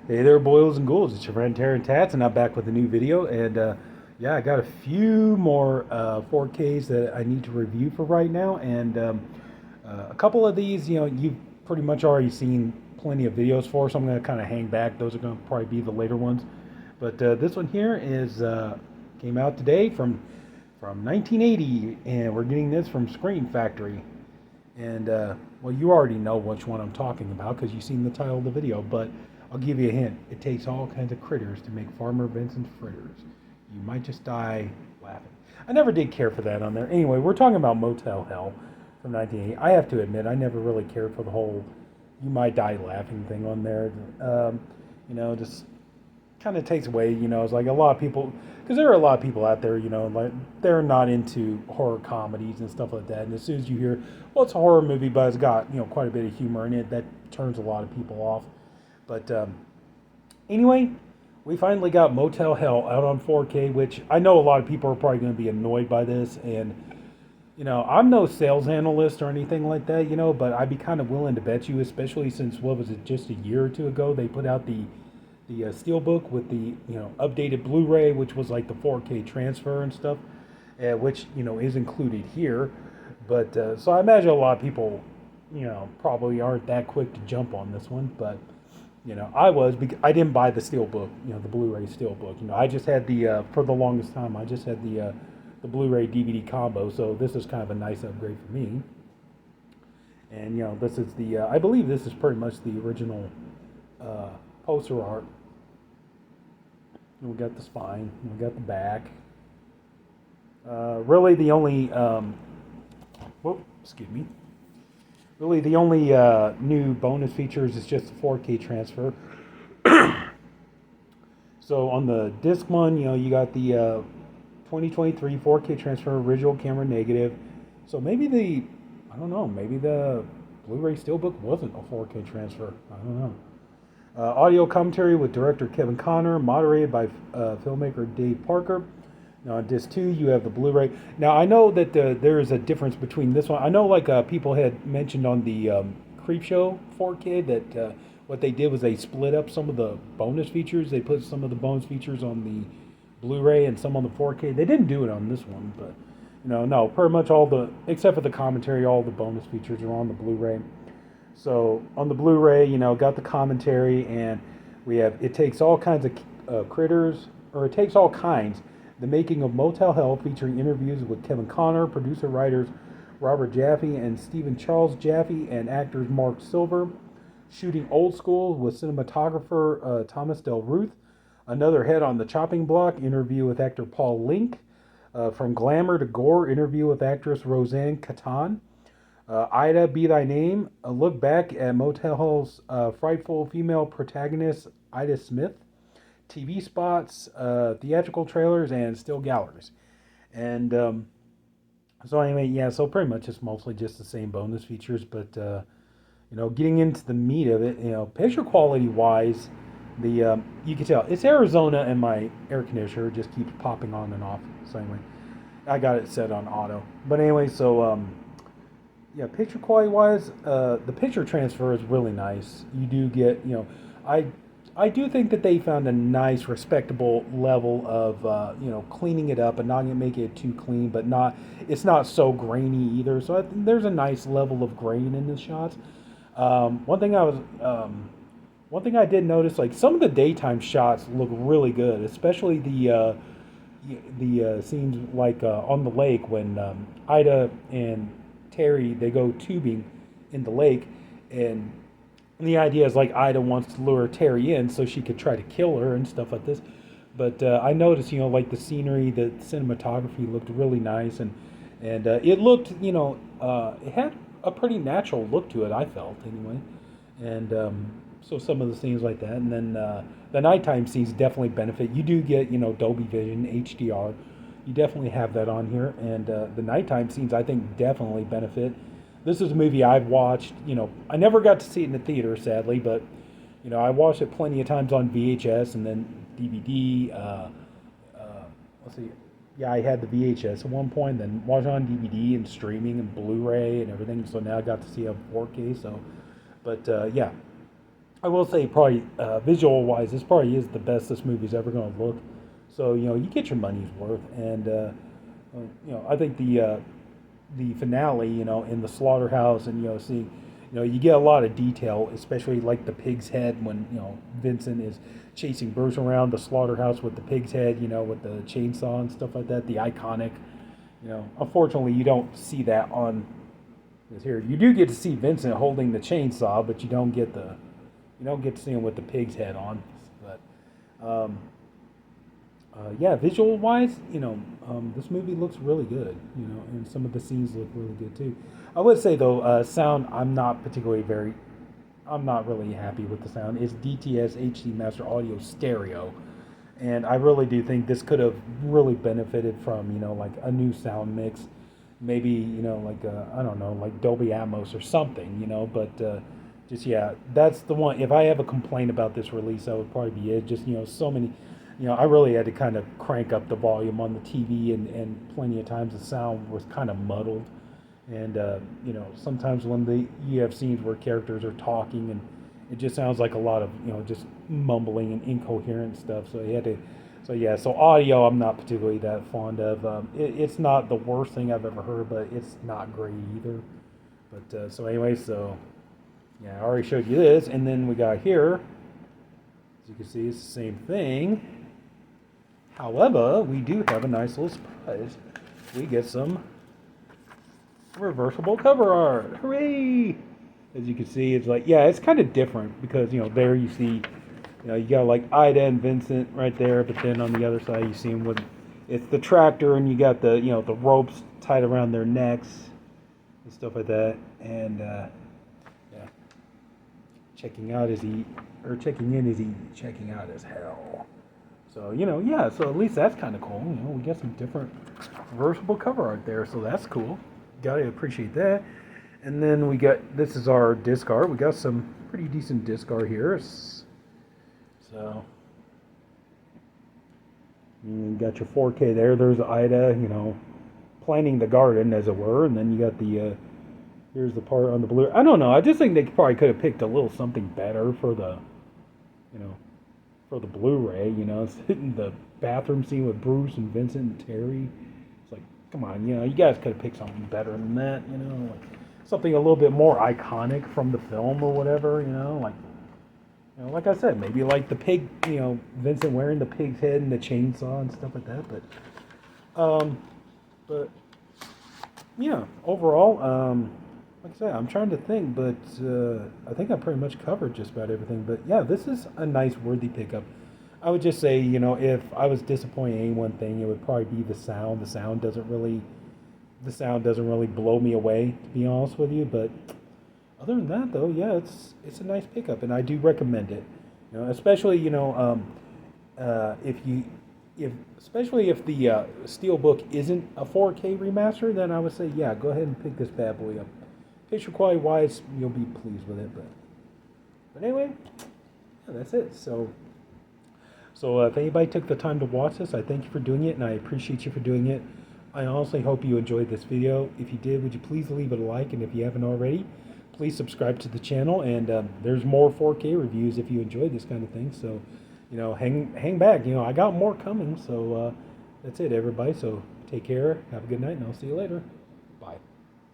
Hey there, boils and ghouls. It's your friend Taryn Tats, and I'm back with a new video. And yeah, I got a few more 4Ks that I need to review for right now. And a couple of these, you've pretty much already seen plenty of videos for, so I'm going to kind of hang back. Those are going to probably be the later ones. But this one here is came out today from 1980, and we're getting this from Scream Factory. And well, you already know which one I'm talking about because you've seen the title of the video, but I'll give you a hint. It takes all kinds of critters to make Farmer Vincent's fritters. You might just die laughing. I never did care for that on there. Anyway, we're talking about Motel Hell from 1980. I have to admit, I never really cared for the whole you might die laughing thing on there. Just kind of takes away, it's like a lot of people, because there are a lot of people out there, like they're not into horror comedies and stuff like that. And as soon as you hear, well, it's a horror movie, but it's got, quite a bit of humor in it, that turns a lot of people off. But anyway, we finally got Motel Hell out on 4K, which I know a lot of people are probably going to be annoyed by this. And, I'm no sales analyst or anything like that, but I'd be kind of willing to bet you, especially since, what was it, just a year or two ago, they put out the Steelbook with the, updated Blu-ray, which was like the 4K transfer and stuff, which, is included here. But, so I imagine a lot of people, probably aren't that quick to jump on this one, but I was, because I didn't buy the Steelbook, the Blu-ray Steelbook. I just had the, for the longest time, I just had the Blu-ray DVD combo, so this is kind of a nice upgrade for me. And, this is the, I believe this is pretty much the original poster art. We got the spine, we got the back. Really the only, excuse me. Really, the only new bonus features is just the 4K transfer. So on the disc one, you got the 2023 4K transfer, original camera negative. So maybe I don't know, maybe the Blu-ray Steelbook wasn't a 4K transfer. I don't know. Audio commentary with director Kevin Connor, moderated by filmmaker Dave Parker. Now on disc 2, you have the Blu-ray. Now I know that there is a difference between this one. I know people had mentioned on the Creepshow 4K that what they did was they split up some of the bonus features. They put some of the bonus features on the Blu-ray and some on the 4K. They didn't do it on this one, but no, pretty much except for the commentary, all the bonus features are on the Blu-ray. So on the Blu-ray, got the commentary, and we have it takes all kinds of critters, or it takes all kinds. The Making of Motel Hell, featuring interviews with Kevin Connor, producer-writers Robert Jaffe and Stephen Charles Jaffe, and actors Mark Silver. Shooting Old School with cinematographer Thomas Del Ruth. Another Head on the Chopping Block, interview with actor Paul Link. From Glamour to Gore, interview with actress Roseanne Catan. Ida Be Thy Name, a look back at Motel Hell's frightful female protagonist Ida Smith. TV spots, theatrical trailers, and still galleries. And so anyway, yeah, so pretty much it's mostly just the same bonus features, but getting into the meat of it, picture quality wise, you can tell it's Arizona, and my air conditioner just keeps popping on and off. So anyway, I got it set on auto. But anyway, so yeah, picture quality wise, the picture transfer is really nice. You do get, I do think that they found a nice, respectable level of, cleaning it up and not gonna make it too clean, but it's not so grainy either. So I think there's a nice level of grain in the shots. One thing I did notice, like some of the daytime shots look really good, especially the scenes like on the lake when Ida and Terry, they go tubing in the lake, and the idea is like Ida wants to lure Terry in so she could try to kill her and stuff like this. But I noticed, like the scenery, the cinematography looked really nice, and it looked, it had a pretty natural look to it, I felt anyway. And so some of the scenes like that, and then the nighttime scenes definitely benefit. You do get, Dolby Vision, HDR. You definitely have that on here, and the nighttime scenes I think definitely benefit. This is a movie I've watched, I never got to see it in the theater, sadly, but, I watched it plenty of times on VHS and then DVD. Let's see, yeah, I had the VHS at one point, then watched it on DVD and streaming and Blu-ray and everything, so now I got to see it on 4K, so, but, yeah. I will say probably visual wise, this probably is the best this movie's ever going to look. So you get your money's worth, and I think the finale, in the slaughterhouse, and seeing, you get a lot of detail, especially like the pig's head when Vincent is chasing Bruce around the slaughterhouse with the pig's head, with the chainsaw and stuff like that. The iconic, unfortunately, you don't see that on this here. You do get to see Vincent holding the chainsaw, but you don't get to see him with the pig's head on. But yeah, visual wise, this movie looks really good, and some of the scenes look really good too. I would say though, sound, I'm not really happy with the sound. It's DTS HD Master Audio Stereo, and I really do think this could have really benefited from, like a new sound mix, maybe, like I don't know, like Dolby Atmos or something, but. Just yeah, that's the one. If I have a complaint about this release, that would probably be it. Just so many, I really had to kind of crank up the volume on the TV, and plenty of times the sound was kind of muddled, and sometimes when you have scenes where characters are talking and it just sounds like a lot of just mumbling and incoherent stuff. So you had to, so yeah, so audio I'm not particularly that fond of. It's not the worst thing I've ever heard, but it's not great either. But so anyway, so. Yeah, I already showed you this, and then we got here, as you can see, it's the same thing. However, we do have a nice little surprise. We get some reversible cover art. Hooray! As you can see, it's like, yeah, it's kind of different because, there you see, you got like Ida and Vincent right there, but then on the other side you see them with, it's the tractor, and you got the, the ropes tied around their necks and stuff like that, and, checking in is he checking out as hell. So, yeah, so at least that's kind of cool. We got some different reversible cover art there, so that's cool. Gotta appreciate that. And then this is our disc art. We got some pretty decent disc art here. So, you got your 4K there. There's Ida, planting the garden, as it were. And then you got the, here's the part on the blue. I don't know. I just think they probably could have picked a little something better for the, for the Blu-ray. It's hitting the bathroom scene with Bruce and Vincent and Terry. It's like, come on, you guys could have picked something better than that. Like something a little bit more iconic from the film or whatever. Like I said, maybe like the pig. Vincent wearing the pig's head and the chainsaw and stuff like that. But yeah, overall. Like I said, I'm trying to think, but I think I pretty much covered just about everything. But yeah, this is a nice, worthy pickup. I would just say, if I was disappointed in one thing, it would probably be the sound. The sound doesn't really blow me away, to be honest with you. But other than that, though, yeah, it's a nice pickup, and I do recommend it. Especially especially if the Steelbook isn't a 4K remaster, then I would say, yeah, go ahead and pick this bad boy up. Picture quality wise, you'll be pleased with it. But anyway, yeah, that's it. So if anybody took the time to watch this, I thank you for doing it, and I appreciate you for doing it. I honestly hope you enjoyed this video. If you did, would you please leave it a like, and if you haven't already, please subscribe to the channel. And there's more 4K reviews if you enjoyed this kind of thing. So hang back. I got more coming. So that's it, everybody. So take care. Have a good night, and I'll see you later.